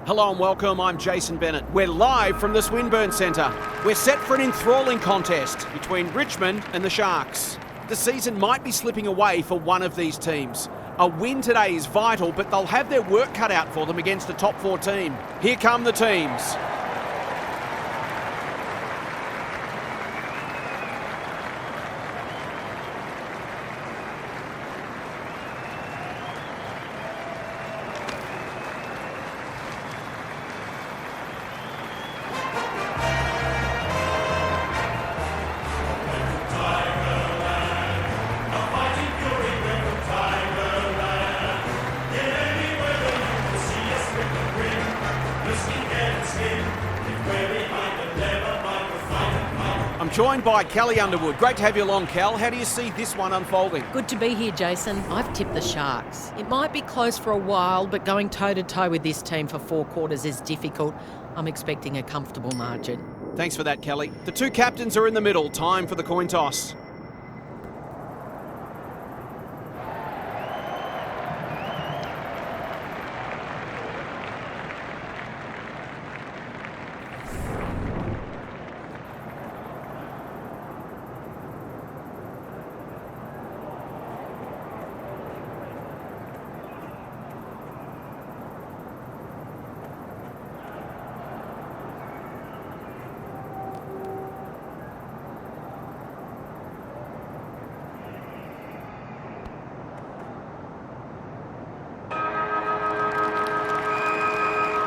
Hello and welcome, I'm Jason Bennett. We're live from the Swinburne Centre. We're set for an enthralling contest between Richmond and the Sharks. The season might be slipping away for one of these teams. A win today is vital, but they'll have their work cut out for them against a top 4 team. Here come the teams. I'm joined by Kelly Underwood. Great to have you along, Kel. How do you see this one unfolding? Good to be here, Jason. I've tipped the Sharks. It might be close for a while, but going toe-to-toe with this team for 4 quarters is difficult. I'm expecting a comfortable margin. Thanks for that, Kelly. The 2 captains are in the middle. Time for the coin toss.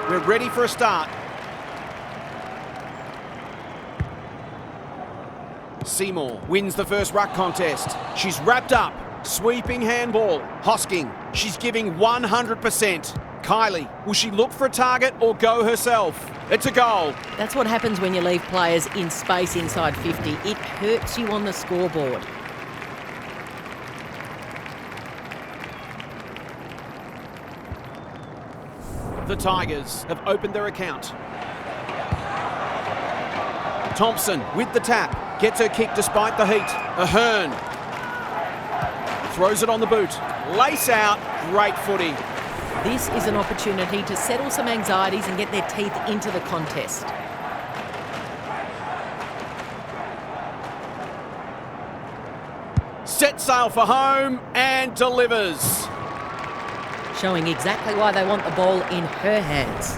We're ready for a start. Seymour wins the first ruck contest. She's wrapped up. Sweeping handball. Hosking. She's giving 100%. Kylie, will she look for a target or go herself? It's a goal. That's what happens when you leave players in space inside 50. It hurts you on the scoreboard. The Tigers have opened their account. Thompson with the tap. Gets her kick despite the heat. Ahern. Throws it on the boot. Lace out. Great footy. This is an opportunity to settle some anxieties and get their teeth into the contest. Set sail for home and delivers. Showing exactly why they want the ball in her hands.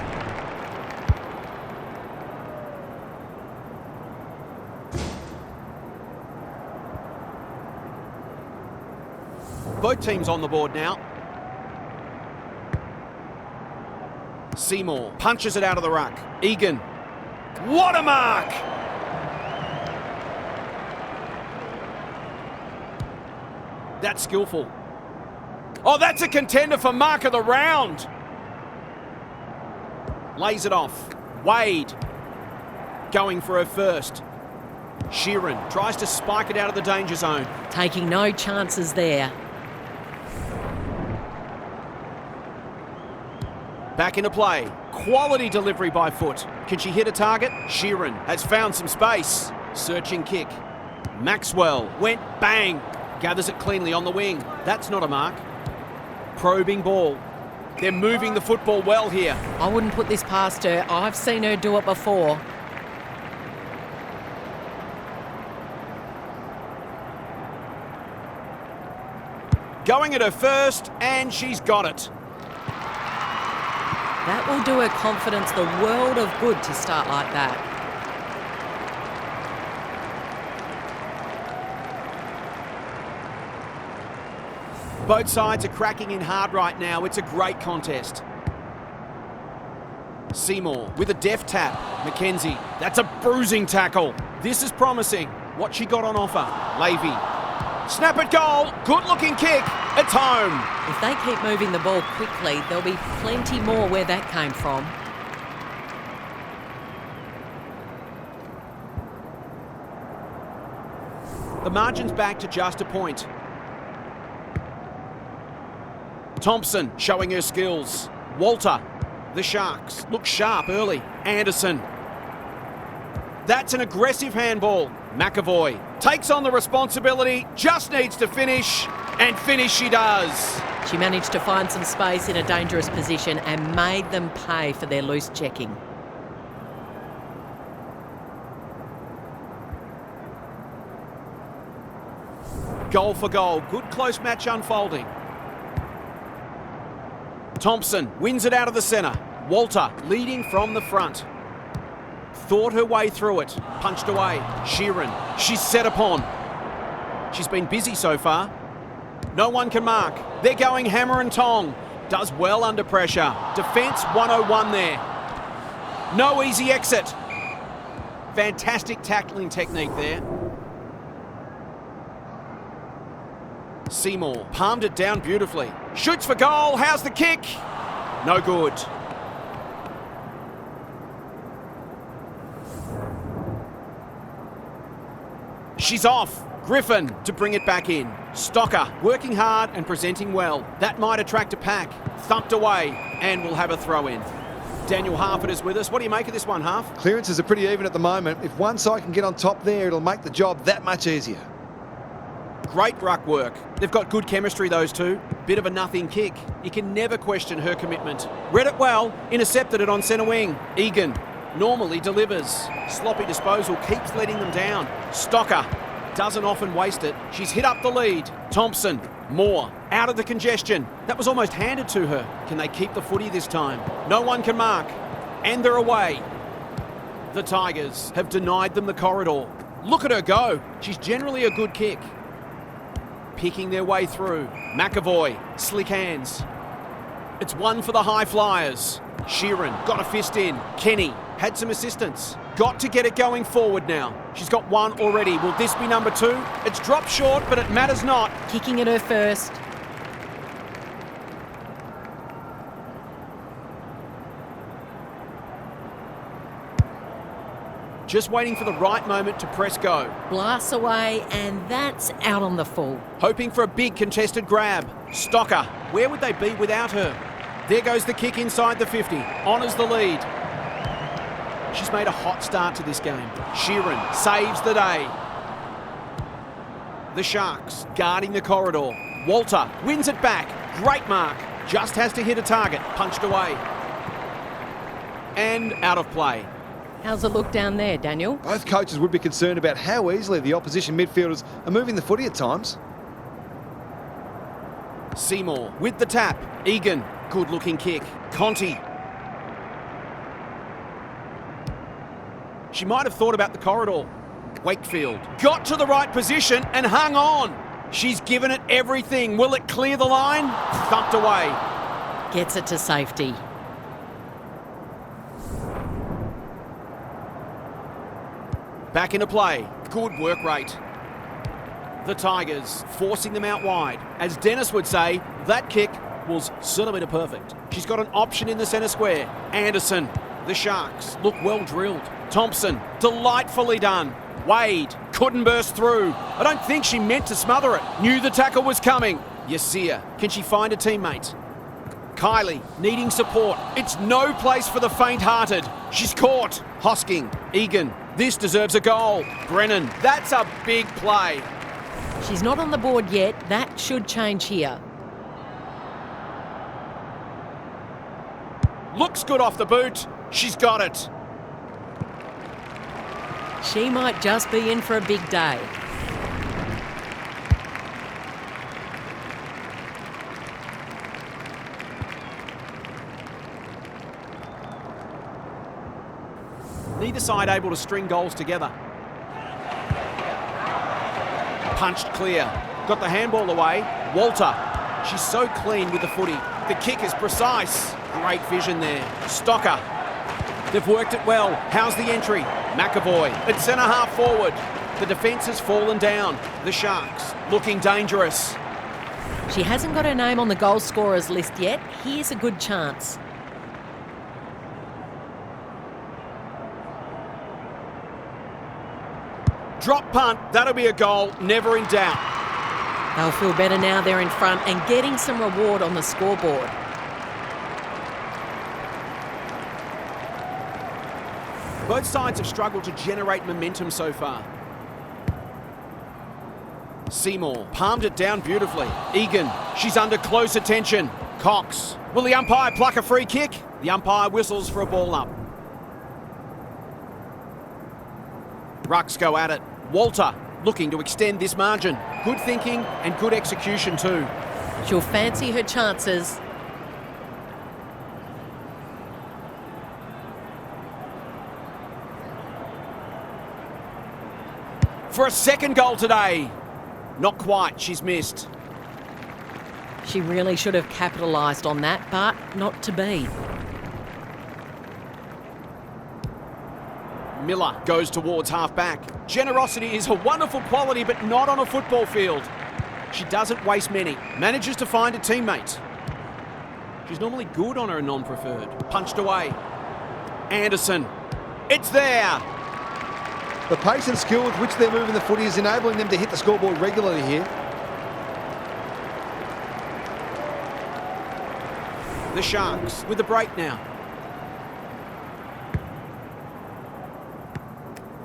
Both teams on the board now. Seymour punches it out of the ruck. Egan. What a mark! That's skillful. Oh, that's a contender for mark of the round. Lays it off. Wade going for her first. Sheeran tries to spike it out of the danger zone. Taking no chances there. Back into play. Quality delivery by foot. Can she hit a target? Sheeran has found some space. Searching kick. Maxwell went bang. Gathers it cleanly on the wing. That's not a mark. Probing ball. They're moving the football well here. I wouldn't put this past her. I've seen her do it before. Going at her first, and she's got it. That will do her confidence the world of good to start like that. Both sides are cracking in hard right now. It's a great contest. Seymour with a deft tap. Mackenzie, that's a bruising tackle. This is promising. What she got on offer. Levy. Snap at goal. Good looking kick. It's home. If they keep moving the ball quickly, there'll be plenty more where that came from. The margin's back to just a point. Thompson showing her skills. Walter. The Sharks look sharp early. Anderson. That's an aggressive handball. McAvoy takes on the responsibility, just needs to finish, and finish she does. She managed to find some space in a dangerous position and made them pay for their loose checking. Goal for goal. Good close match unfolding. Thompson wins it out of the centre. Walter leading from the front. Thought her way through it. Punched away. Sheeran. She's set upon. She's been busy so far. No one can mark. They're going hammer and tong. Does well under pressure. Defence 101 there. No easy exit. Fantastic tackling technique there. Seymour palmed it down beautifully. Shoots for goal. How's the kick? No good. She's off. Griffin to bring it back in. Stocker working hard and presenting well. That might attract a pack. Thumped away and we'll have a throw in. Daniel Harford is with us. What do you make of this one, Harf? Clearances are pretty even at the moment. If one side can get on top there, it'll make the job that much easier. Great ruck work. They've got good chemistry, those two. Bit of a nothing kick. You can never question her commitment. Read it well, intercepted it on centre wing. Egan normally delivers. Sloppy disposal keeps letting them down. Stocker doesn't often waste it. She's hit up the lead. Thompson, more. Out of the congestion. That was almost handed to her. Can they keep the footy this time? No one can mark. And they're away. The Tigers have denied them the corridor. Look at her go. She's generally a good kick. Picking their way through. McAvoy, slick hands. It's one for the high flyers. Sheeran got a fist in. Kenny had some assistance. Got to get it going forward now. She's got one already. Will this be number two? It's dropped short, but it matters not. Kicking at her first. Just waiting for the right moment to press go. Blasts away, and that's out on the full. Hoping for a big contested grab. Stocker, where would they be without her? There goes the kick inside the 50. Honours the lead. She's made a hot start to this game. Sheeran saves the day. The Sharks guarding the corridor. Walter wins it back. Great mark. Just has to hit a target. Punched away. And out of play. How's it look down there, Daniel? Both coaches would be concerned about how easily the opposition midfielders are moving the footy at times. Seymour with the tap. Egan, good looking kick. Conti. She might have thought about the corridor. Wakefield got to the right position and hung on. She's given it everything. Will it clear the line? Thumped away. Gets it to safety. Back into play. Good work rate. The Tigers forcing them out wide. As Dennis would say, that kick was centimetre perfect. She's got an option in the centre square. Anderson. The Sharks look well drilled. Thompson, delightfully done. Wade couldn't burst through. I don't think she meant to smother it. Knew the tackle was coming. Yasir, can she find a teammate? Kylie needing support. It's no place for the faint-hearted. She's caught. Hosking. Egan. This deserves a goal. Brennan. That's a big play. She's not on the board yet. That should change here. Looks good off the boot. She's got it. She might just be in for a big day. Neither side able to string goals together. Punched clear. Got the handball away. Walter. She's so clean with the footy. The kick is precise. Great vision there. Stocker. They've worked it well. How's the entry? McAvoy at centre half forward. The defence has fallen down. The Sharks looking dangerous. She hasn't got her name on the goal scorers list yet. Here's a good chance. Drop punt. That'll be a goal. Never in doubt. They'll feel better now they're in front and getting some reward on the scoreboard. Both sides have struggled to generate momentum so far. Seymour palmed it down beautifully. Egan, she's under close attention. Cox, will the umpire pluck a free kick? The umpire whistles for a ball up. Rucks go at it. Walter looking to extend this margin. Good thinking and good execution too. She'll fancy her chances. For a second goal today. Not quite, she's missed. She really should have capitalised on that, but not to be. Miller goes towards half-back. Generosity is a wonderful quality, but not on a football field. She doesn't waste many. Manages to find a teammate. She's normally good on her non-preferred. Punched away. Anderson. It's there. The pace and skill with which they're moving the footy is enabling them to hit the scoreboard regularly here. The Sharks with the break now.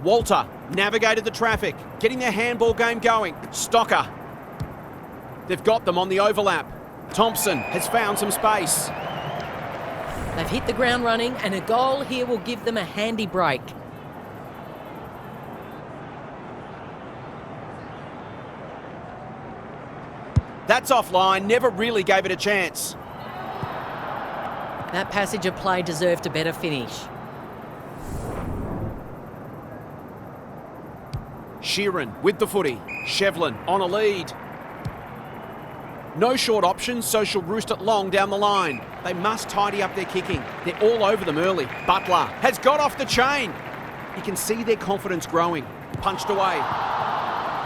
Walter navigated the traffic, getting their handball game going. Stocker. They've got them on the overlap. Thompson has found some space. They've hit the ground running, and a goal here will give them a handy break. That's offline, never really gave it a chance. That passage of play deserved a better finish. Sheeran with the footy. Shevlin on a lead. No short options, so she'll roost it long down the line. They must tidy up their kicking. They're all over them early. Butler has got off the chain. You can see their confidence growing. Punched away.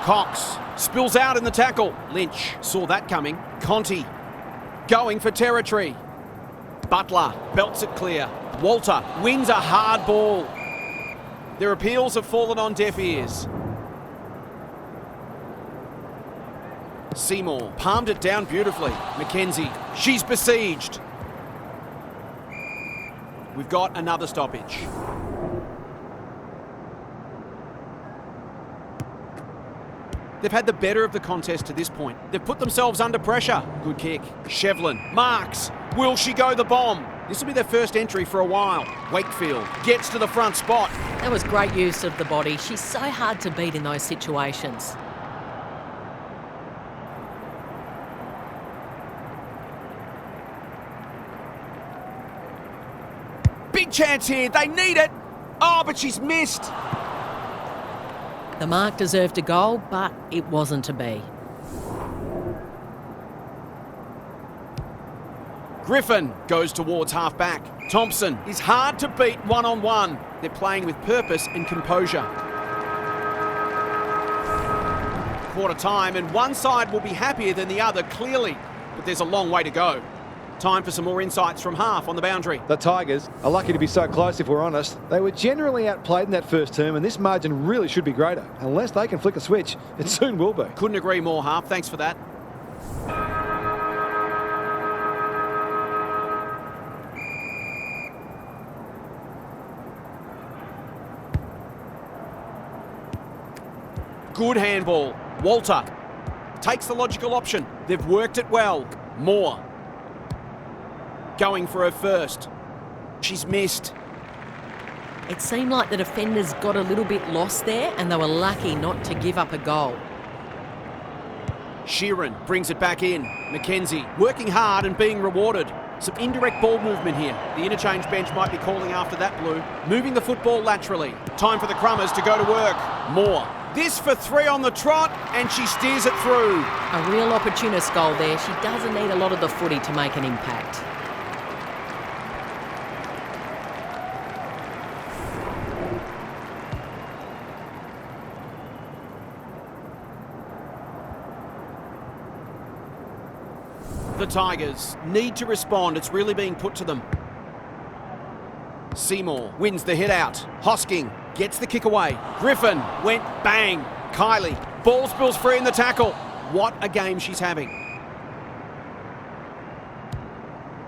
Cox spills out in the tackle. Lynch saw that coming. Conti going for territory. Butler belts it clear. Walter wins a hard ball. Their appeals have fallen on deaf ears. Seymour palmed it down beautifully. Mackenzie, she's besieged. We've got another stoppage. They've had the better of the contest to this point. They've put themselves under pressure. Good kick. Shevlin marks. Will she go the bomb? This will be their first entry for a while. Wakefield gets to the front spot. That was great use of the body. She's so hard to beat in those situations. Big chance here. They need it. Oh, but she's missed. The mark deserved a goal, but it wasn't to be. Griffin goes towards half-back. Thompson is hard to beat one-on-one. They're playing with purpose and composure. Quarter time, and one side will be happier than the other, clearly. But there's a long way to go. Time for some more insights from half on the boundary. The Tigers are lucky to be so close, if we're honest. They were generally outplayed in that first term, and this margin really should be greater. Unless they can flick a switch, it soon will be. Couldn't agree more, Half. Thanks for that. Good handball. Walter takes the logical option. They've worked it well. Moore going for her first. She's missed. It seemed like the defenders got a little bit lost there, and they were lucky not to give up a goal. Sheeran brings it back in. Mackenzie working hard and being rewarded. Some indirect ball movement here. The interchange bench might be calling after that, Blue. Moving the football laterally. Time for the Crummers to go to work. Moore. This for 3 on the trot, and she steers it through. A real opportunist goal there. She doesn't need a lot of the footy to make an impact. The Tigers need to respond. It's really being put to them. Seymour wins the hit out. Hosking gets the kick away. Griffin went bang. Kylie, ball spills free in the tackle. What a game she's having.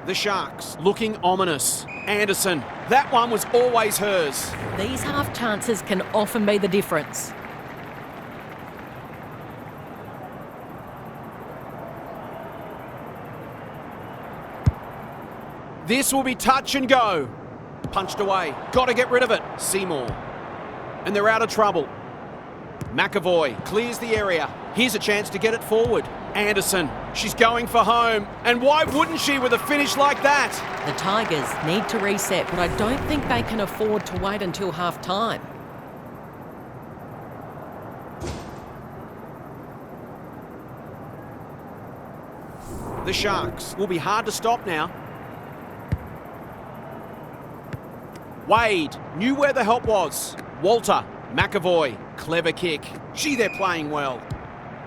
The Sharks looking ominous. Anderson, that one was always hers. These half chances can often be the difference. This will be touch and go. Punched away. Got to get rid of it. Seymour. And they're out of trouble. McAvoy clears the area. Here's a chance to get it forward. Anderson, she's going for home. And why wouldn't she with a finish like that? The Tigers need to reset, but I don't think they can afford to wait until half-time. The Sharks will be hard to stop now. Wade knew where the help was. Walter, McAvoy, clever kick. They're playing well.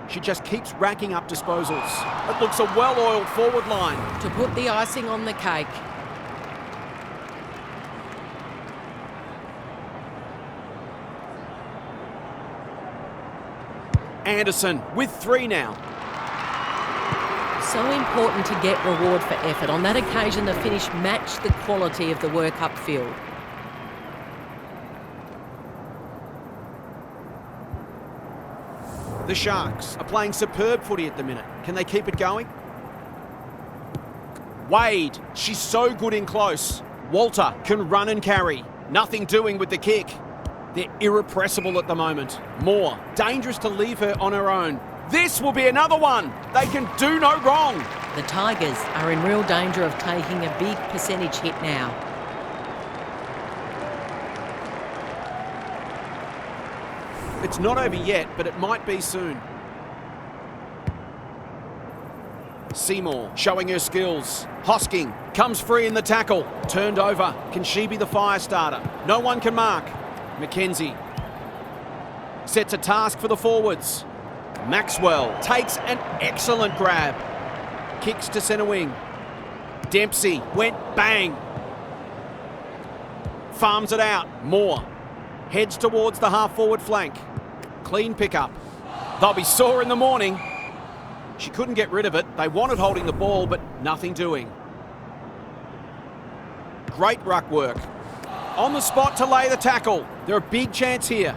She just keeps racking up disposals. It looks a well-oiled forward line. To put the icing on the cake. Anderson with 3 now. So important to get reward for effort. On that occasion, the finish matched the quality of the work upfield. The Sharks are playing superb footy at the minute. Can they keep it going? Wade, she's so good in close. Walter can run and carry. Nothing doing with the kick. They're irrepressible at the moment. Moore, dangerous to leave her on her own. This will be another one. They can do no wrong. The Tigers are in real danger of taking a big percentage hit now. It's not over yet, but it might be soon. Seymour showing her skills. Hosking comes free in the tackle. Turned over. Can she be the fire starter? No one can mark. McKenzie sets a task for the forwards. Maxwell takes an excellent grab. Kicks to centre wing. Dempsey went bang. Farms it out. Moore heads towards the half-forward flank. Clean pickup. They'll be sore in the morning. She couldn't get rid of it. They wanted holding the ball, but nothing doing. Great ruck work. On the spot to lay the tackle. They're a big chance here.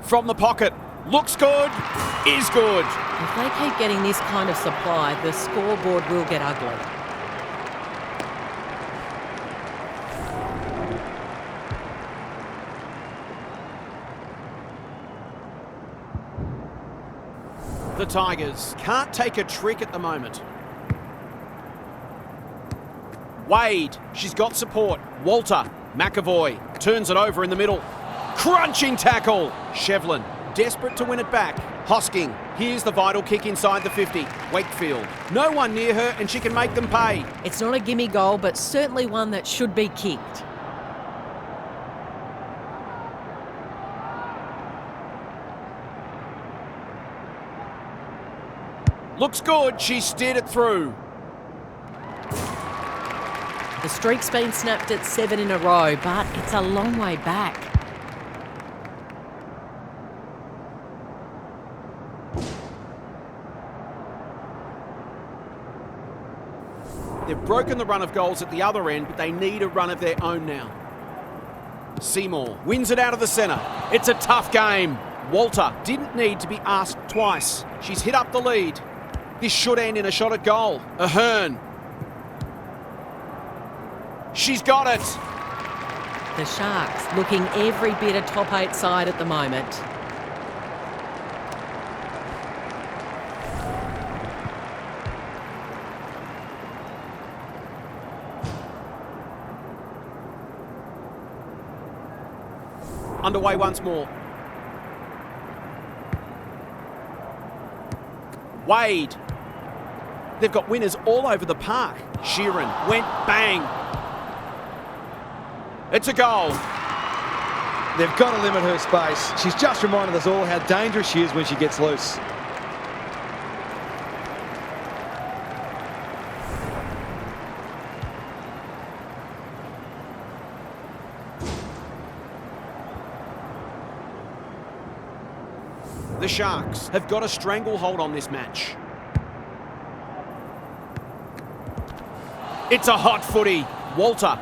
From the pocket. Looks good. Is good. If they keep getting this kind of supply, the scoreboard will get ugly. The Tigers can't take a trick at the moment. Wade, she's got support. Walter, McAvoy, turns it over in the middle. Crunching tackle. Shevlin, desperate to win it back. Hosking, here's the vital kick inside the 50. Wakefield, no one near her and she can make them pay. It's not a gimme goal, but certainly one that should be kicked. Looks good, she steered it through. The streak's been snapped at 7 in a row, but it's a long way back. They've broken the run of goals at the other end, but they need a run of their own now. Seymour wins it out of the centre. It's a tough game. Walter didn't need to be asked twice. She's hit up the lead. This should end in a shot at goal. Ahern. She's got it. The Sharks looking every bit a top 8 side at the moment. Underway once more. Wade. They've got winners all over the park. Sheeran went bang. It's a goal. They've got to limit her space. She's just reminded us all how dangerous she is when she gets loose. The Sharks have got a stranglehold on this match. It's a hot footy. Walter.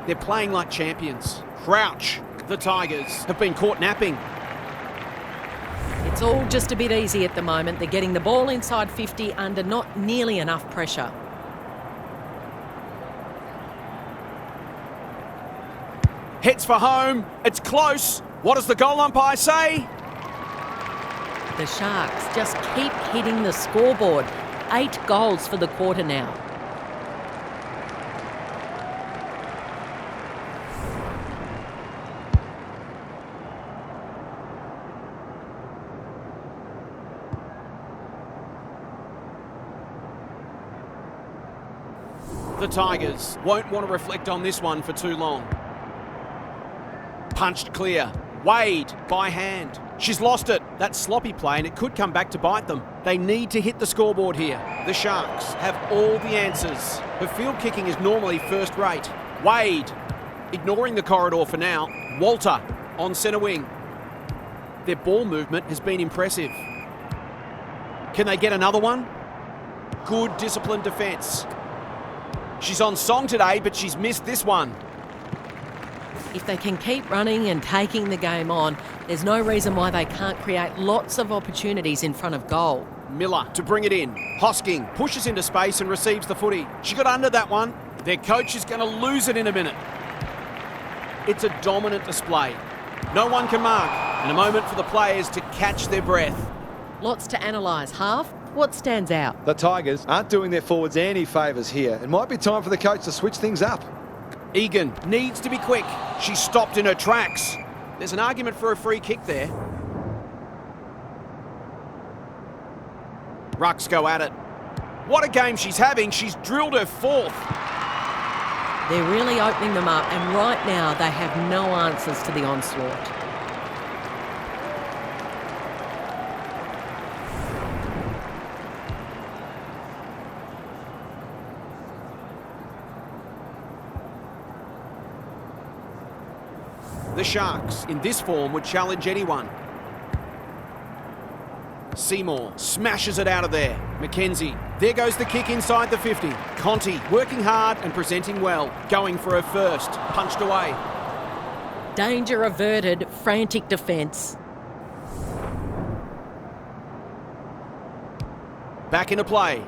They're playing like champions. Crouch. The Tigers have been caught napping. It's all just a bit easy at the moment. They're getting the ball inside 50 under not nearly enough pressure. Heads for home. It's close. What does the goal umpire say? The Sharks just keep hitting the scoreboard. 8 goals for the quarter now. The Tigers won't want to reflect on this one for too long. Punched clear. Wade by hand. She's lost it. That's sloppy play and it could come back to bite them. They need to hit the scoreboard here. The Sharks have all the answers. Her field kicking is normally first rate. Wade, ignoring the corridor for now. Walter on centre wing. Their ball movement has been impressive. Can they get another one? Good disciplined defence. She's on song today, but she's missed this one. If they can keep running and taking the game on, there's no reason why they can't create lots of opportunities in front of goal. Miller to bring it in. Hosking pushes into space and receives the footy. She got under that one. Their coach is going to lose it in a minute. It's a dominant display. No one can mark, and a moment for the players to catch their breath. Lots to analyse. Half, what stands out? The Tigers aren't doing their forwards any favours here. It might be time for the coach to switch things up. Egan needs to be quick. She's stopped in her tracks. There's an argument for a free kick there. Rucks go at it. What a game she's having. She's drilled her fourth. They're really opening them up, and right now they have no answers to the onslaught. The Sharks, in this form, would challenge anyone. Seymour smashes it out of there. Mackenzie. There goes the kick inside the 50. Conti working hard and presenting well. Going for her first. Punched away. Danger averted, frantic defence. Back into play.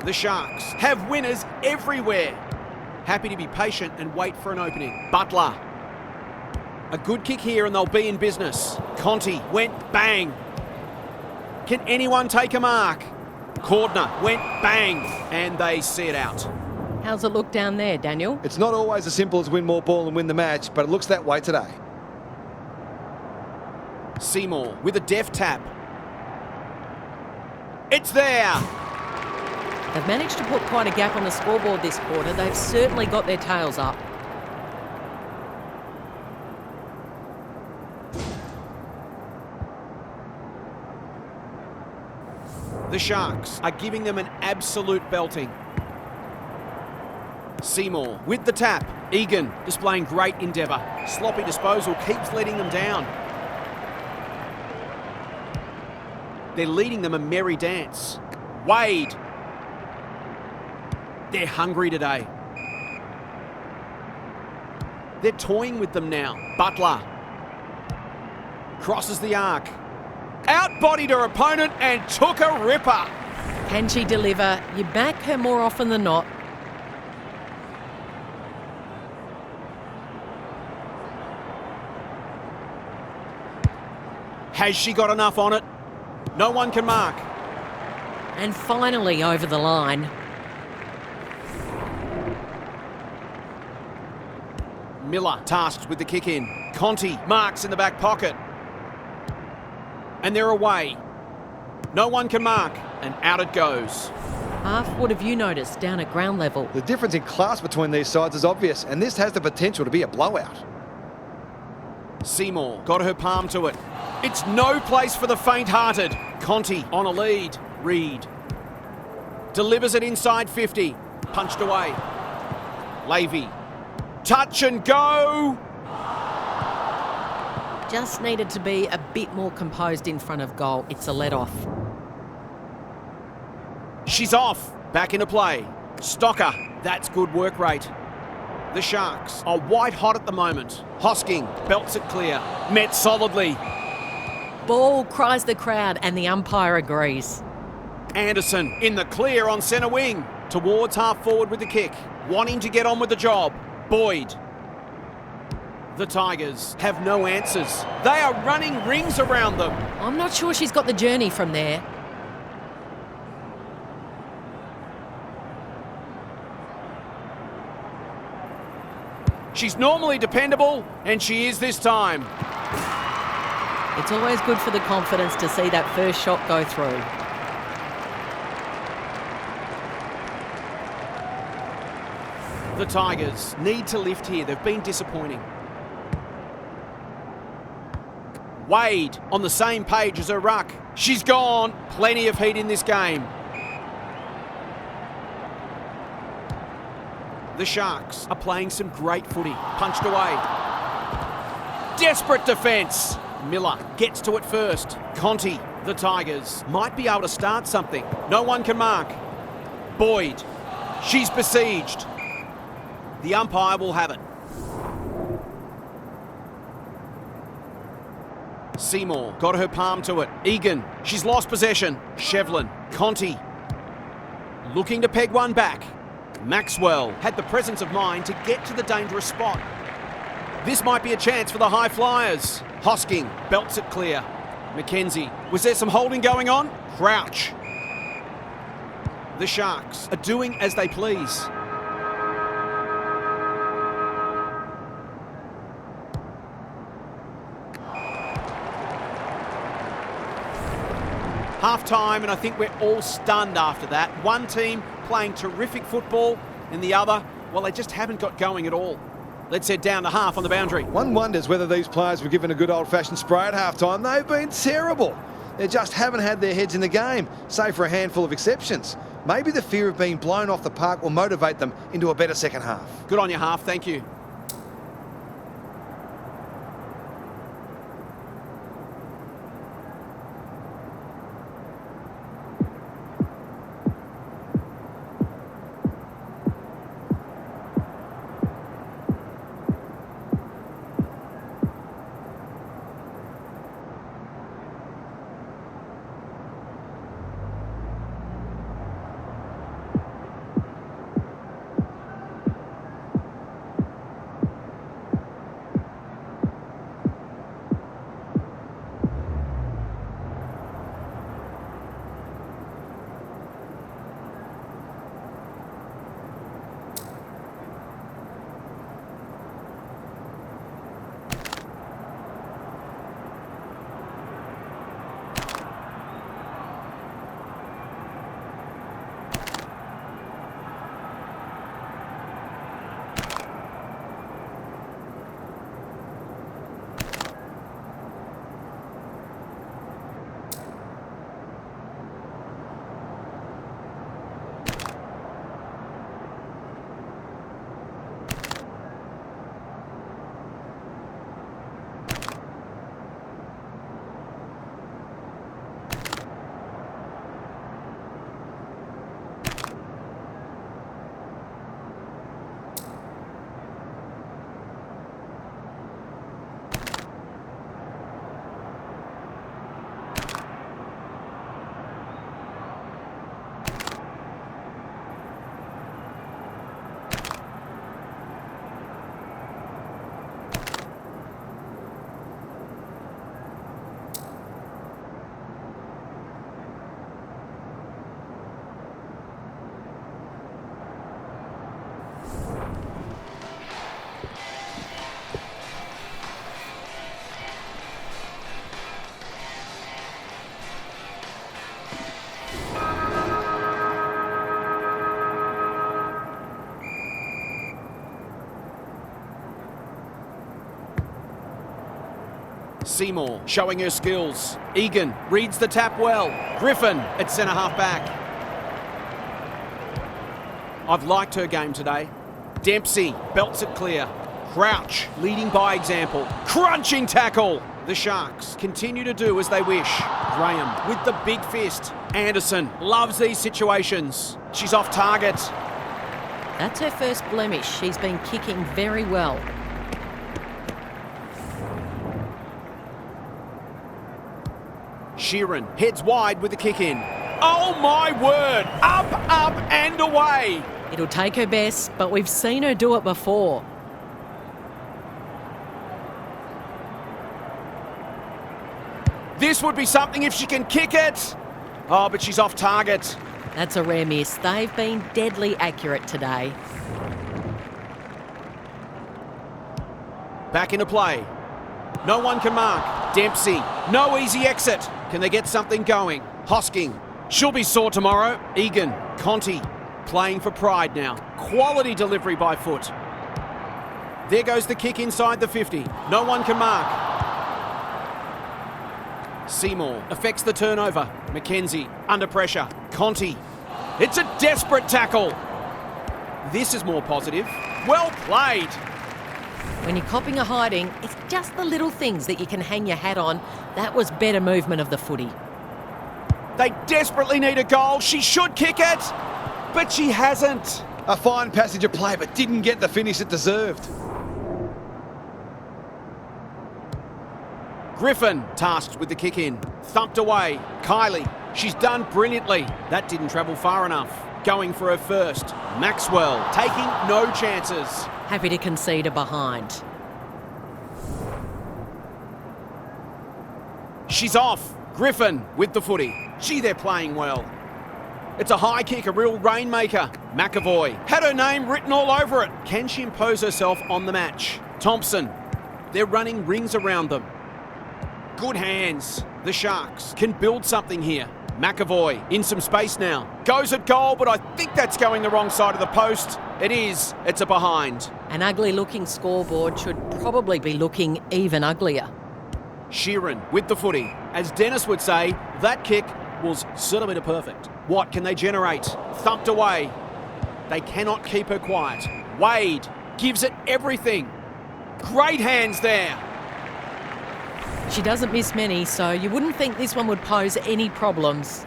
The Sharks have winners everywhere. Happy to be patient and wait for an opening. Butler. A good kick here and they'll be in business. Conti went bang. Can anyone take a mark? Cordner went bang and they see it out. How's it look down there, Daniel? It's not always as simple as win more ball and win the match, but it looks that way today. Seymour with a deft tap. It's there. They've managed to put quite a gap on the scoreboard this quarter. They've certainly got their tails up. The Sharks are giving them an absolute belting. Seymour with the tap. Egan displaying great endeavour. Sloppy disposal keeps letting them down. They're leading them a merry dance. Wade. They're hungry today. They're toying with them now. Butler. Crosses the arc. Outbodied her opponent and took a ripper. Can she deliver? You back her more often than not. Has she got enough on it? No one can mark. And finally over the line. Miller tasked with the kick in. Conti marks in the back pocket. And they're away. No one can mark, and out it goes. Half, what have you noticed down at ground level? The difference in class between these sides is obvious, and this has the potential to be a blowout. Seymour got her palm to it. It's no place for the faint-hearted. Conti on a lead. Reed delivers it inside 50. Punched away. Levy. Touch and go. Just needed to be a bit more composed in front of goal. It's a let-off. She's off. Back into play. Stocker. That's good work rate. The Sharks are white hot at the moment. Hosking belts it clear. Met solidly. Ball, cries the crowd, and the umpire agrees. Anderson in the clear on centre wing. Towards half forward with the kick. Wanting to get on with the job. Boyd. The Tigers have no answers. They are running rings around them. I'm not sure she's got the journey from there. She's normally dependable, and she is this time. It's always good for the confidence to see that first shot go through. The Tigers need to lift here. They've been disappointing. Wade on the same page as her ruck. She's gone. Plenty of heat in this game. The Sharks are playing some great footy. Punched away. Desperate defence. Miller gets to it first. Conti, the Tigers, might be able to start something. No one can mark. Boyd, she's besieged. The umpire will have it. Seymour got her palm to it. Egan, she's lost possession. Shevlin, Conti, looking to peg one back. Maxwell had the presence of mind to get to the dangerous spot. This might be a chance for the high flyers. Hosking belts it clear. Mackenzie, was there some holding going on? Crouch. The Sharks are doing as they please. Half time, and I think we're all stunned after that. One team playing terrific football, and the other, well, they just haven't got going at all. Let's head down to half on the boundary. One wonders whether these players were given a good old-fashioned spray at half-time. They've been terrible. They just haven't had their heads in the game, save for a handful of exceptions. Maybe the fear of being blown off the park will motivate them into a better second half. Good on you, half. Thank you. Seymour showing her skills. Egan reads the tap well. Griffin at centre half back. I've liked her game today. Dempsey belts it clear. Crouch leading by example. Crunching tackle. The Sharks continue to do as they wish. Graham with the big fist. Anderson loves these situations. She's off target. That's her first blemish. She's been kicking very well. Sheeran heads wide with the kick in. Oh my word! Up, up and away! It'll take her best, but we've seen her do it before. This would be something if she can kick it. Oh, but she's off target. That's a rare miss. They've been deadly accurate today. Back into play. No one can mark. Dempsey. No easy exit. Can they get something going? Hosking. She'll be sore tomorrow. Egan. Conti. Playing for pride now. Quality delivery by foot. There goes the kick inside the 50. No one can mark. Seymour affects the turnover. McKenzie under pressure. Conti. It's a desperate tackle. This is more positive. Well played. When you're copping a hiding, it's just the little things that you can hang your hat on. That was better movement of the footy. They desperately need a goal. She should kick it, but she hasn't. A fine passage of play, but didn't get the finish it deserved. Griffin tasked with the kick in. Thumped away. Kylie. She's done brilliantly. That didn't travel far enough. Going for her first. Maxwell taking no chances. Happy to concede a behind. She's off. Griffin with the footy. Gee, they're playing well. It's a high kick, a real rainmaker. McAvoy had her name written all over it. Can she impose herself on the match? Thompson. They're running rings around them. Good hands. The Sharks can build something here. McAvoy in some space now. Goes at goal, but I think that's going the wrong side of the post. It is. It's a behind. An ugly-looking scoreboard should probably be looking even uglier. Sheeran with the footy. As Dennis would say, that kick was centimetre perfect. What can they generate? Thumped away. They cannot keep her quiet. Wade gives it everything. Great hands there. She doesn't miss many, so you wouldn't think this one would pose any problems.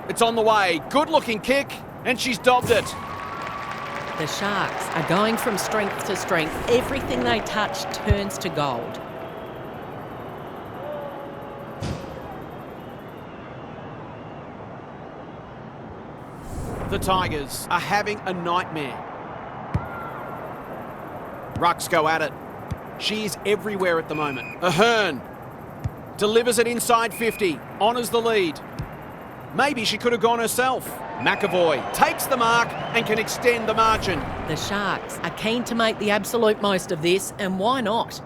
It's on the way. Good looking kick, and she's dobbed it. The Sharks are going from strength to strength. Everything they touch turns to gold. The Tigers are having a nightmare. Rucks go at it. She is everywhere at the moment. Ahern delivers it inside 50, honours the lead. Maybe she could have gone herself. McAvoy takes the mark and can extend the margin. The Sharks are keen to make the absolute most of this, and why not?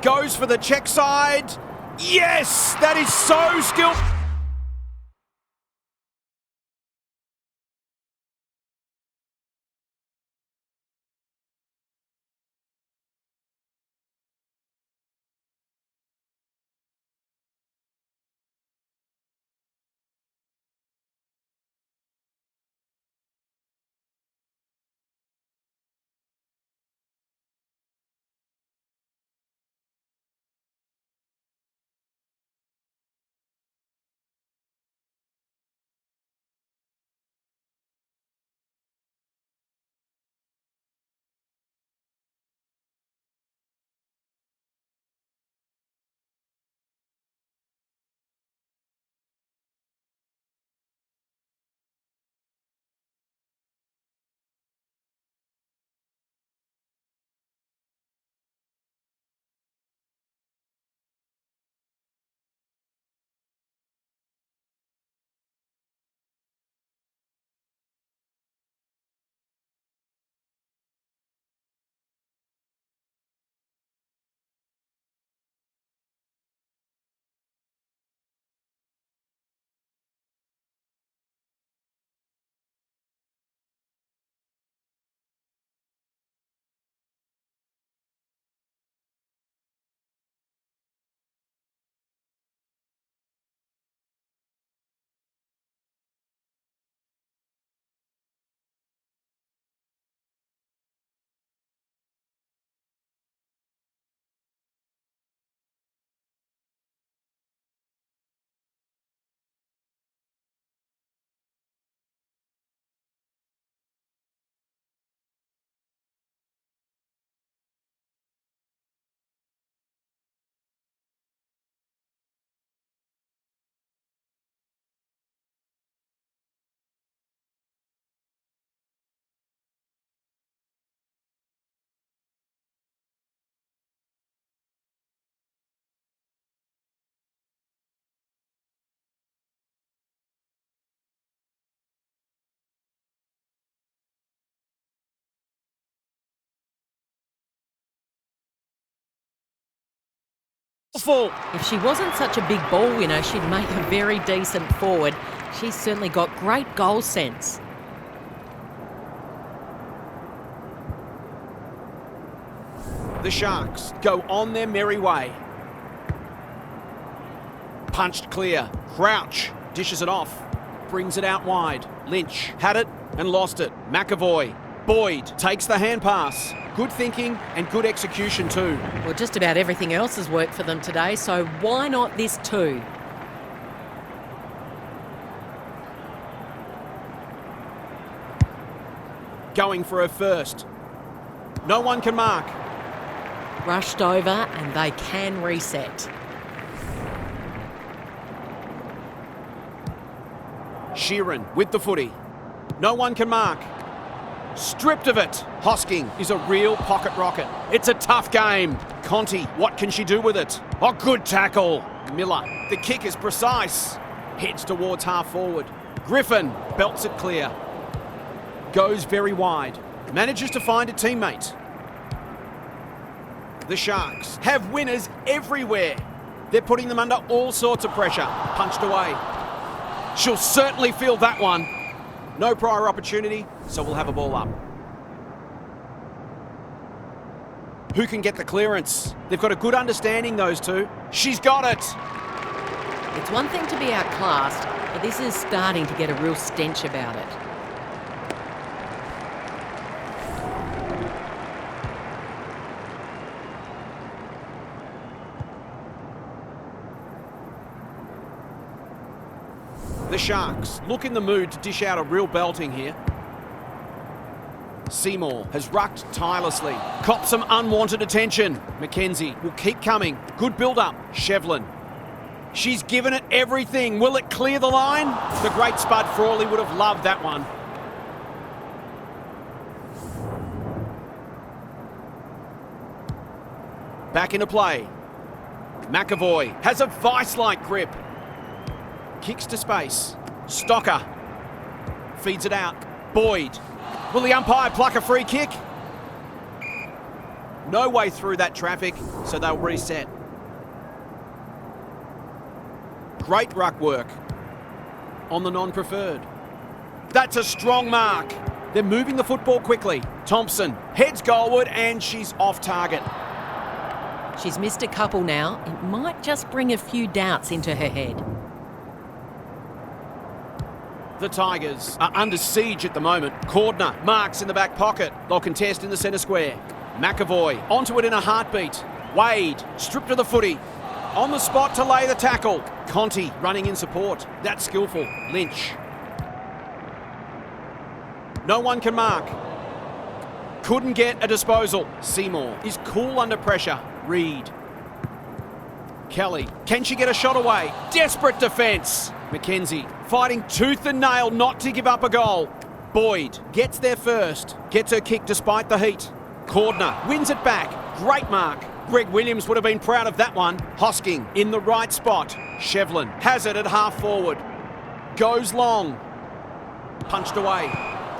Goes for the check side. Yes, that is so skillful. Full. If she wasn't such a big ball winner, she'd make a very decent forward. She's certainly got great goal sense. The Sharks go on their merry way. Punched clear. Crouch dishes it off. Brings it out wide. Lynch had it and lost it. McAvoy. Boyd takes the hand pass. Good thinking and good execution too. Well, just about everything else has worked for them today, so why not this too? Going for her first. No one can mark. Rushed over and they can reset. Sheeran with the footy. No one can mark. Stripped of it. Hosking is a real pocket rocket. It's a tough game. Conti, what can she do with it? Oh, good tackle. Miller, the kick is precise. Heads towards half forward. Griffin belts it clear. Goes very wide. Manages to find a teammate. The Sharks have winners everywhere. They're putting them under all sorts of pressure. Punched away. She'll certainly feel that one. No prior opportunity, so we'll have a ball up. Who can get the clearance? They've got a good understanding, those two. She's got it. It's one thing to be outclassed, but this is starting to get a real stench about it. The Sharks look in the mood to dish out a real belting here. Seymour has rucked tirelessly. Cops some unwanted attention. McKenzie will keep coming. Good build-up. Shevlin. She's given it everything. Will it clear the line? The great Spud Frawley would have loved that one. Back into play. McAvoy has a vice-like grip. Kicks to space. Stocker. Feeds it out. Boyd. Will the umpire pluck a free kick? No way through that traffic, so they'll reset. Great ruck work on the non-preferred. That's a strong mark. They're moving the football quickly. Thompson heads goalward and she's off target. She's missed a couple now. It might just bring a few doubts into her head. The Tigers are under siege at the moment. Cordner marks in the back pocket. They'll contest in the centre square. McAvoy onto it in a heartbeat. Wade stripped of the footy. On the spot to lay the tackle. Conti running in support. That's skillful. Lynch. No one can mark. Couldn't get a disposal. Seymour is cool under pressure. Reed. Kelly. Can she get a shot away? Desperate defence. McKenzie fighting tooth and nail not to give up a goal. Boyd gets there first. Gets her kick despite the heat. Cordner wins it back. Great mark. Greg Williams would have been proud of that one. Hosking in the right spot. Shevlin has it at half forward. Goes long. Punched away.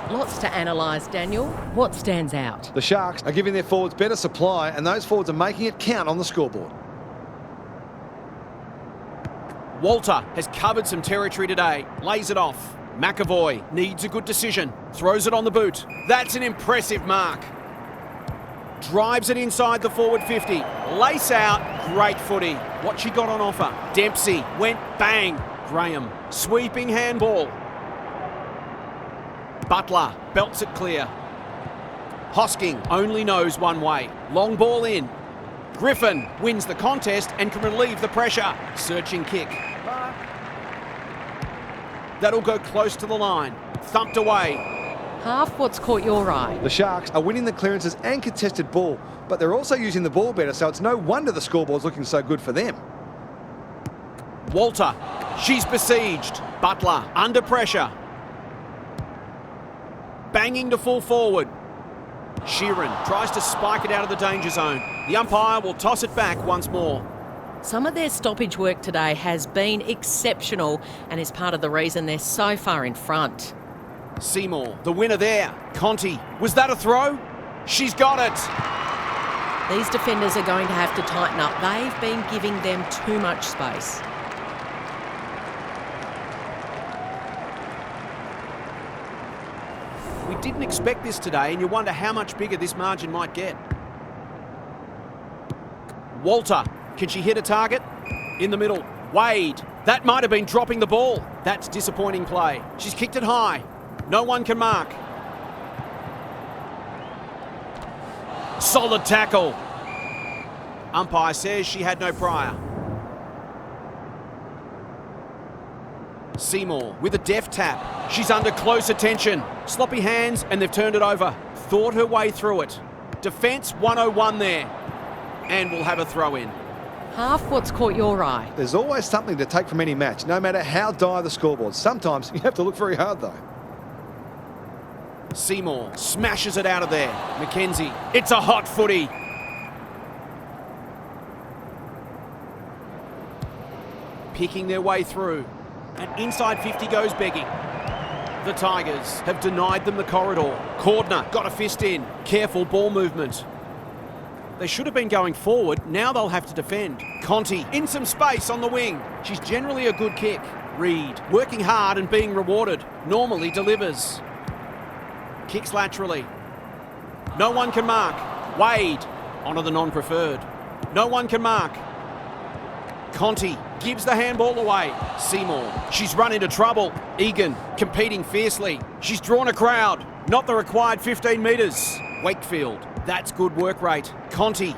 Lots to analyse, Daniel. What stands out? The Sharks are giving their forwards better supply, and those forwards are making it count on the scoreboard. Walter has covered some territory today. Lays it off. McAvoy needs a good decision. Throws it on the boot. That's an impressive mark. Drives it inside the forward 50. Lace out. Great footy. What she got on offer. Dempsey went bang. Graham. Sweeping handball. Butler belts it clear. Hosking only knows one way. Long ball in. Griffin wins the contest and can relieve the pressure. Searching kick. That'll go close to the line. Thumped away. Half what's caught your eye. The Sharks are winning the clearances and contested ball, but they're also using the ball better, so it's no wonder the scoreboard's looking so good for them. Walter, she's besieged. Butler under pressure. Banging to full forward. Sheeran tries to spike it out of the danger zone. The umpire will toss it back once more. Some of their stoppage work today has been exceptional and is part of the reason they're so far in front. Seymour, the winner there. Conti, was that a throw? She's got it. These defenders are going to have to tighten up. They've been giving them too much space. We didn't expect this today, and you wonder how much bigger this margin might get. Walter, can she hit a target? In the middle, Wade. That might have been dropping the ball. That's disappointing play. She's kicked it high. No one can mark. Solid tackle. Umpire says she had no prior. Seymour with a deft tap. She's under close attention. Sloppy hands and they've turned it over. Thought her way through it. Defence 101 there. And we'll have a throw in. Half, what's caught your eye? There's always something to take from any match, no matter how dire the scoreboard. Sometimes you have to look very hard though. Seymour smashes it out of there. Mackenzie, it's a hot footy. Picking their way through. And inside 50 goes begging. The Tigers have denied them the corridor. Cordner got a fist in. Careful ball movement. They should have been going forward. Now they'll have to defend. Conti in some space on the wing. She's generally a good kick. Reed working hard and being rewarded. Normally delivers. Kicks laterally. No one can mark. Wade onto the non-preferred. No one can mark. Conti gives the handball away. Seymour, she's run into trouble. Egan competing fiercely. She's drawn a crowd. Not the required 15 metres. Wakefield, that's good work rate. Conti,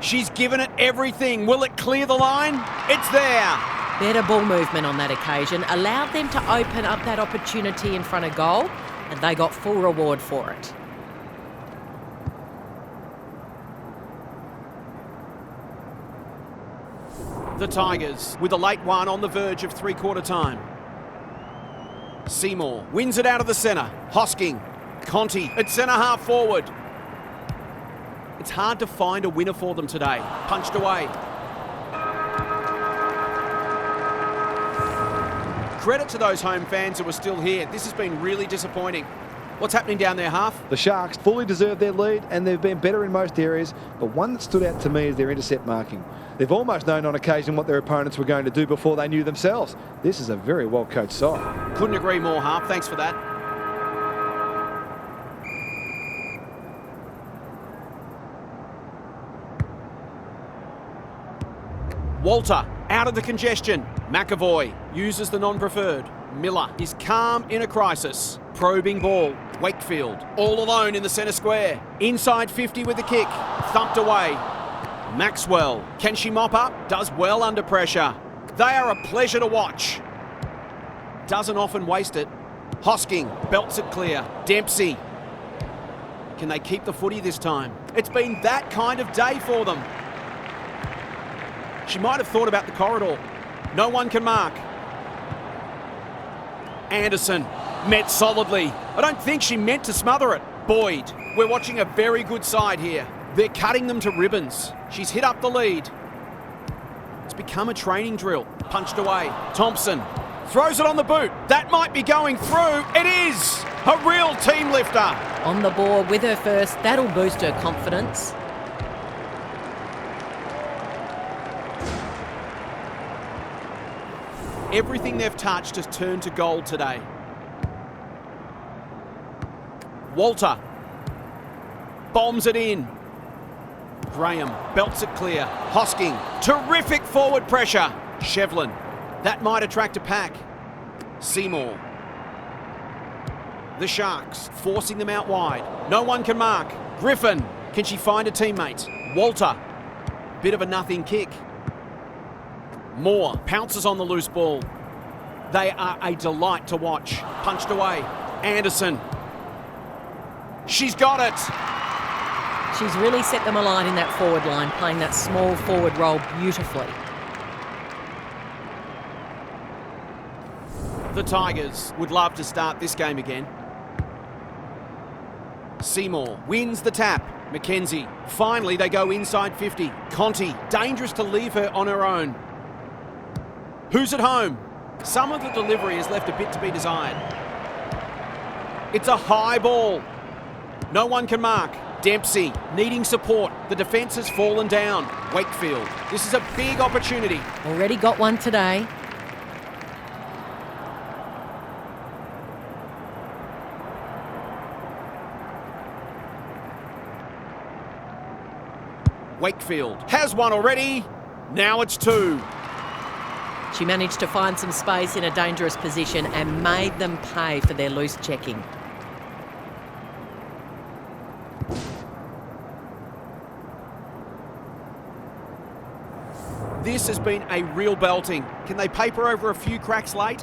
she's given it everything. Will it clear the line? It's there. Better ball movement on that occasion allowed them to open up that opportunity in front of goal, and they got full reward for it. The Tigers with a late one on the verge of three-quarter time. Seymour wins it out of the centre. Hosking. Conti at centre half forward. It's hard to find a winner for them today. Punched away. Credit to those home fans who are still here. This has been really disappointing. What's happening down there, Half? The Sharks fully deserve their lead and they've been better in most areas, but one that stood out to me is their intercept marking. They've almost known on occasion what their opponents were going to do before they knew themselves. This is a very well-coached side. Couldn't agree more, Half. Thanks for that. Walter out of the congestion. McAvoy uses the non-preferred. Miller is calm in a crisis. Probing ball. Wakefield all alone in the centre square. Inside 50 with the kick. Thumped away. Maxwell, can she mop up? Does well under pressure. They are a pleasure to watch. Doesn't often waste it. Hosking belts it clear. Dempsey. Can they keep the footy this time? It's been that kind of day for them. She might have thought about the corridor. No one can mark. Anderson met solidly. I don't think she meant to smother it. Boyd, we're watching a very good side here. They're cutting them to ribbons. She's hit up the lead. It's become a training drill. Punched away. Thompson throws it on the boot. That might be going through. It is! A real team lifter. On the board with her first, that'll boost her confidence. Everything they've touched has turned to gold today. Walter bombs it in. Graham belts it clear. Hosking, terrific forward pressure. Shevlin, that might attract a pack. Seymour. The Sharks forcing them out wide. No one can mark. Griffin, can she find a teammate? Walter, bit of a nothing kick. Moore pounces on the loose ball. They are a delight to watch. Punched away. Anderson. She's got it. She's really set them alight in that forward line, playing that small forward role beautifully. The Tigers would love to start this game again. Seymour wins the tap. Mackenzie. Finally, they go inside 50. Conti, dangerous to leave her on her own. Who's at home? Some of the delivery has left a bit to be desired. It's a high ball. No one can mark. Dempsey needing support. The defence has fallen down. Wakefield, this is a big opportunity. Already got one today. Wakefield has one already. Now it's two. She managed to find some space in a dangerous position and made them pay for their loose checking. This has been a real belting. Can they paper over a few cracks late?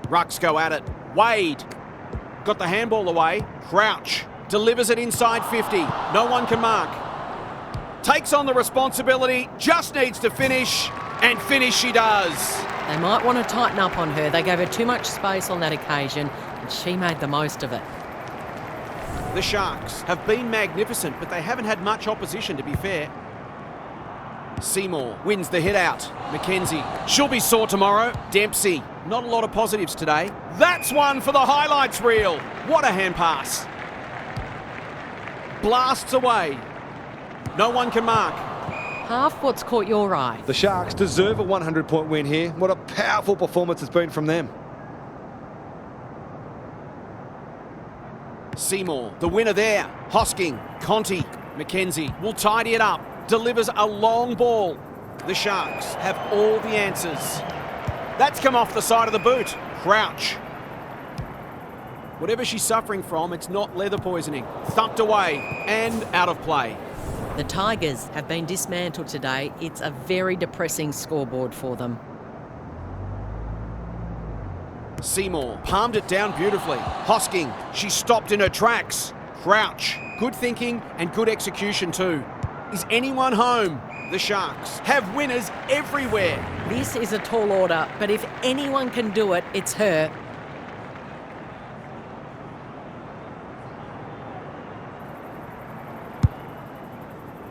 Rucks go at it. Wade got the handball away. Crouch delivers it inside 50. No one can mark. Takes on the responsibility, just needs to finish, and finish she does. They might want to tighten up on her. They gave her too much space on that occasion, and she made the most of it. The Sharks have been magnificent, but they haven't had much opposition, to be fair. Seymour wins the hit out. McKenzie, she'll be sore tomorrow. Dempsey, not a lot of positives today. That's one for the highlights reel. What a hand pass. Blasts away. No one can mark. Half what's caught your eye. The Sharks deserve a 100-point win here. What a powerful performance it's been from them. Seymour, the winner there. Hosking, Conti, McKenzie will tidy it up. Delivers a long ball. The Sharks have all the answers. That's come off the side of the boot. Crouch. Whatever she's suffering from, it's not leather poisoning. Thumped away and out of play. The Tigers have been dismantled today. It's a very depressing scoreboard for them. Seymour palmed it down beautifully. Hosking, she stopped in her tracks. Crouch, good thinking and good execution too. Is anyone home? The Sharks have winners everywhere. This is a tall order, but if anyone can do it, it's her.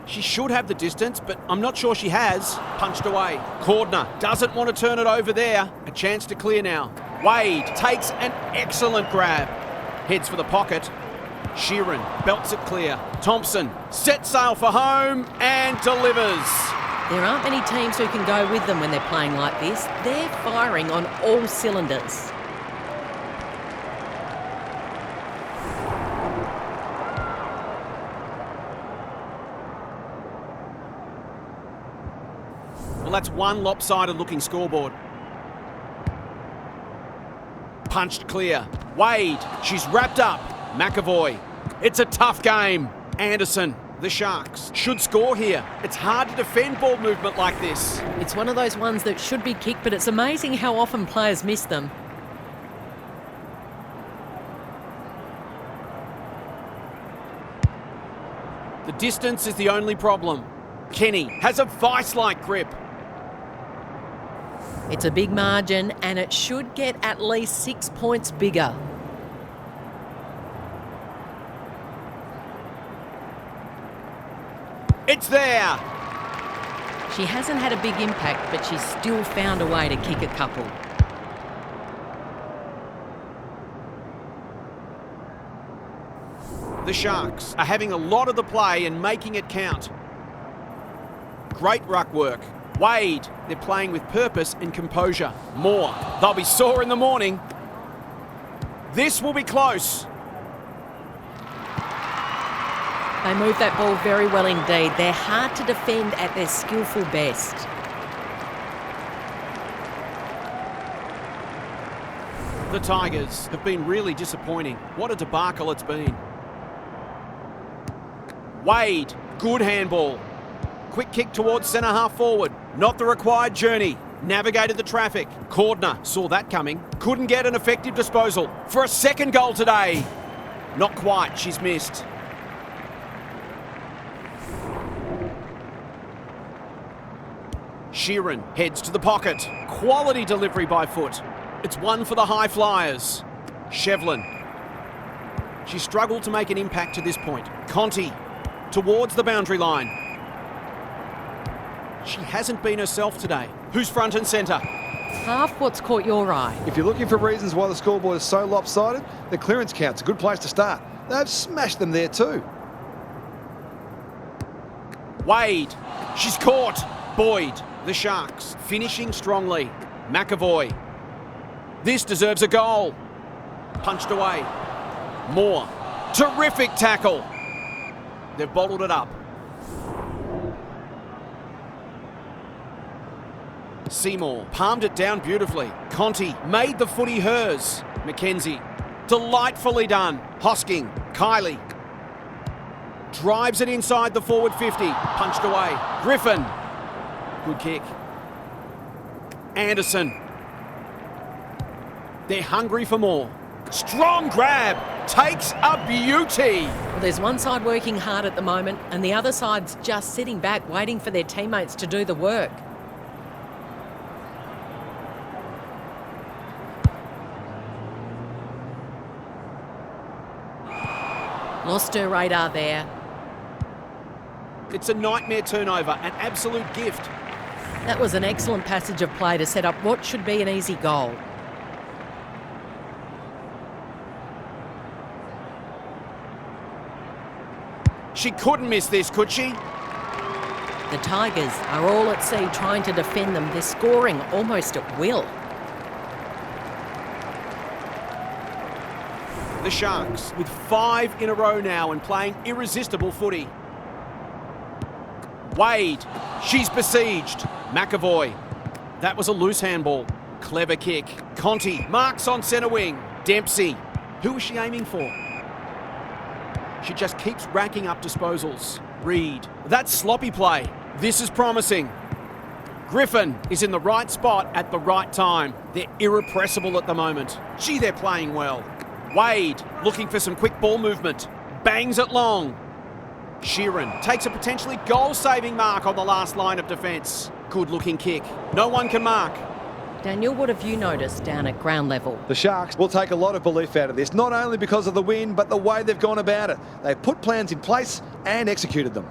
She should have the distance, but I'm not sure she has. Punched away. Cordner doesn't want to turn it over there. A chance to clear now. Wade takes an excellent grab. Heads for the pocket. Sheeran belts it clear. Thompson sets sail for home and delivers. There aren't many teams who can go with them when they're playing like this. They're firing on all cylinders. Well, that's one lopsided looking scoreboard. Punched clear. Wade, she's wrapped up. McAvoy, it's a tough game. Anderson, the Sharks should score here. It's hard to defend ball movement like this. It's one of those ones that should be kicked, but it's amazing how often players miss them. The distance is the only problem. Kenny has a vice-like grip. It's a big margin, and it should get at least 6 points bigger. It's there. She hasn't had a big impact, but she's still found a way to kick a couple. The Sharks are having a lot of the play and making it count. Great ruck work. Wade, they're playing with purpose and composure. Moore, they'll be sore in the morning. This will be close. They move that ball very well indeed. They're hard to defend at their skillful best. The Tigers have been really disappointing. What a debacle it's been. Wade, good handball. Quick kick towards centre half forward. Not the required journey. Navigated the traffic. Cordner saw that coming. Couldn't get an effective disposal. For a second goal today. Not quite, she's missed. Sheeran heads to the pocket. Quality delivery by foot. It's one for the high flyers. Shevlin. She struggled to make an impact to this point. Conti towards the boundary line. She hasn't been herself today. Who's front and centre? Half what's caught your eye. If you're looking for reasons why the scoreboard is so lopsided, the clearance count's a good place to start. They've smashed them there too. Wade. She's caught. Boyd. The Sharks finishing strongly. McAvoy. This deserves a goal. Punched away. Moore. Terrific tackle. They've bottled it up. Seymour palmed it down beautifully. Conti made the footy hers. McKenzie. Delightfully done. Hosking. Kylie. Drives it inside the forward 50. Punched away. Griffin. Good kick. Anderson. They're hungry for more. Strong grab. Takes a beauty. Well, there's one side working hard at the moment and the other side's just sitting back waiting for their teammates to do the work. Lost her radar there. It's a nightmare turnover, an absolute gift. That was an excellent passage of play to set up what should be an easy goal. She couldn't miss this, could she? The Tigers are all at sea trying to defend them. They're scoring almost at will. The Sharks with 5 in a row now and playing irresistible footy. Wade, she's besieged. McAvoy, that was a loose handball. Clever kick. Conti marks on centre wing. Dempsey, who was she aiming for? She just keeps racking up disposals. Reed, that's sloppy play. This is promising. Griffin is in the right spot at the right time. They're irrepressible at the moment. Gee, they're playing well. Wade looking for some quick ball movement. Bangs it long. Sheeran takes a potentially goal-saving mark on the last line of defence. Good-looking kick. No one can mark. Daniel, what have you noticed down at ground level? The Sharks will take a lot of belief out of this, not only because of the win, but the way they've gone about it. They've put plans in place and executed them.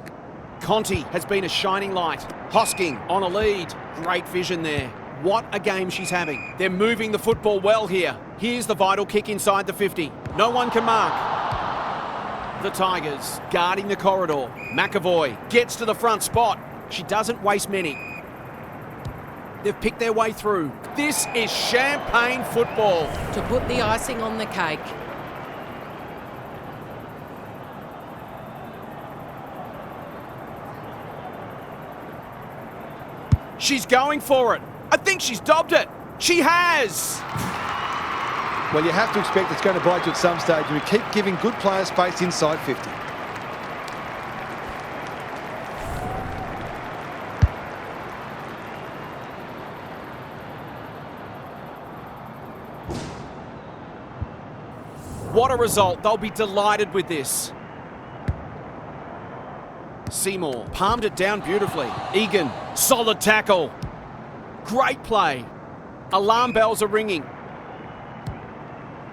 Conti has been a shining light. Hosking on a lead. Great vision there. What a game she's having. They're moving the football well here. Here's the vital kick inside the 50. No one can mark. The Tigers guarding the corridor. McAvoy gets to the front spot. She doesn't waste many. They've picked their way through. This is champagne football. To put the icing on the cake. She's going for it. I think she's dobbed it. She has. Well, you have to expect it's going to bite you at some stage, and we keep giving good players space inside 50. What a result. They'll be delighted with this. Seymour palmed it down beautifully. Egan, solid tackle. Great play. Alarm bells are ringing.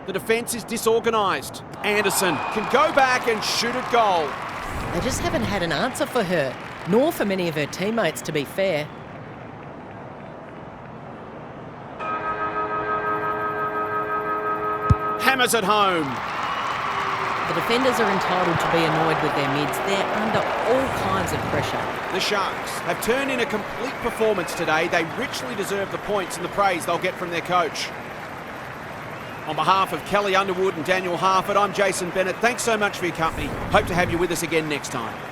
The defence is disorganised. Anderson can go back and shoot at goal. They just haven't had an answer for her, nor for many of her teammates, to be fair. Hammers at home. The defenders are entitled to be annoyed with their mids. They're under all kinds of pressure. The Sharks have turned in a complete performance today. They richly deserve the points and the praise they'll get from their coach. On behalf of Kelly Underwood and Daniel Harford, I'm Jason Bennett. Thanks so much for your company. Hope to have you with us again next time.